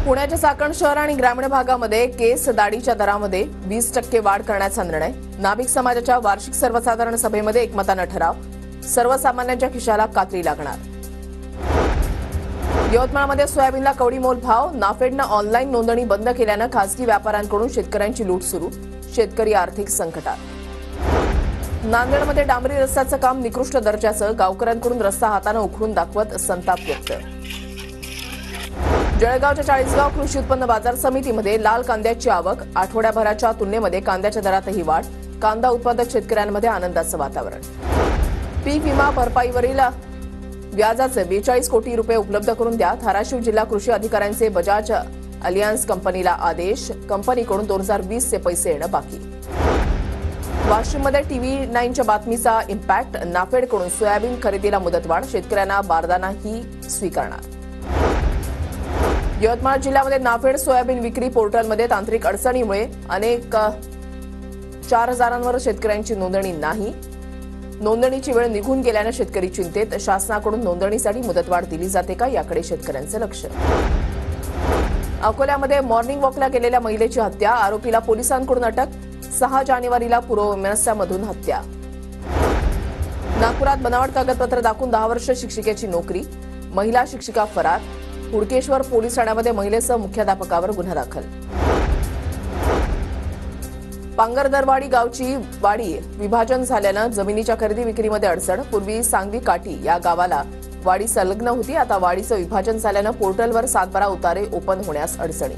पुण्याच्या चाकण शहर आणि ग्रामीण भागामध्ये केस दाढीच्या दरामध्ये 20% वाढ करण्याचा निर्णय. नाभिक समाजाच्या वार्षिक सर्वसाधारण सभेमध्ये एकमतानं ठराव. सर्वसामान्यांच्या खिशाला कात्री लागणार. यवतमाळमध्ये सोयाबीनला कवडीमोल भाव. नाफेडनं ऑनलाईन नोंदणी बंद केल्यानं खासगी व्यापाऱ्यांकडून शेतकऱ्यांची लूट सुरू. शेतकरी आर्थिक संकटात. नांदेडमध्ये डांबरी रस्त्याचं काम निकृष्ट दर्जाचं. गावकऱ्यांकडून रस्ता हातानं उखडून दाखवत संताप व्यक्त. जळगावच्या चाळीसगाव कृषी उत्पन्न बाजार समितीमध्ये लाल कांद्याची आवक. आठवड्याभराच्या तुलनेमध्ये कांद्याच्या दरातही वाढ. कांदा उत्पादक शेतकऱ्यांमध्ये आनंदाचं वातावरण. पीक विमा भरपाईवरील व्याजाचे 42 कोटी रुपये उपलब्ध करून द्या. धाराशिव जिल्हा कृषी अधिकाऱ्यांचे बजाज अलियन्स कंपनीला आदेश. कंपनीकडून 2020 चे पैसे येणं बाकी. वाशिममध्ये TV9च्या बातमीचा इम्पॅक्ट. नाफेडकडून सोयाबीन खरेदीला मुदतवाढ. शेतकऱ्यांना बारदानाही स्वीकारणार. यवतमाळ जिल्ह्यामध्ये नाफेड सोयाबीन विक्री पोर्टलमध्ये तांत्रिक अडचणीमुळे अनेक 4000वर शेतकऱ्यांची नोंदणी नाही. नोंदणीची वेळ निघून गेल्यानं शेतकरी चिंतेत. शासनाकडून नोंदणीसाठी मुदतवाढ दिली जाते का, याकडे शेतकऱ्यांचं लक्ष. अकोल्यामध्ये मॉर्निंग वॉकला गेलेल्या महिलेची हत्या. आरोपीला पोलिसांकडून अटक. 6 जानेवारीला पूर्वविमानामधून हत्या. नागपुरात बनावट कागदपत्र दाखवून 10 वर्ष शिक्षिकेची नोकरी. महिला शिक्षिका फरार. हुडकेश्वर पोलीस ठाण्यामध्ये महिलेसह मुख्याध्यापकावर गुन्हा दाखल. पांगरदरवाडी गावची वाडी विभाजन झाल्यानं जमिनीच्या खरेदी विक्रीमध्ये अडचण. पूर्वी सांगवी काठी या गावाला वाडी संलग्न होती. आता वाडीचं विभाजन झाल्यानं पोर्टलवर सातबारा उतारे ओपन होण्यास अडचणी.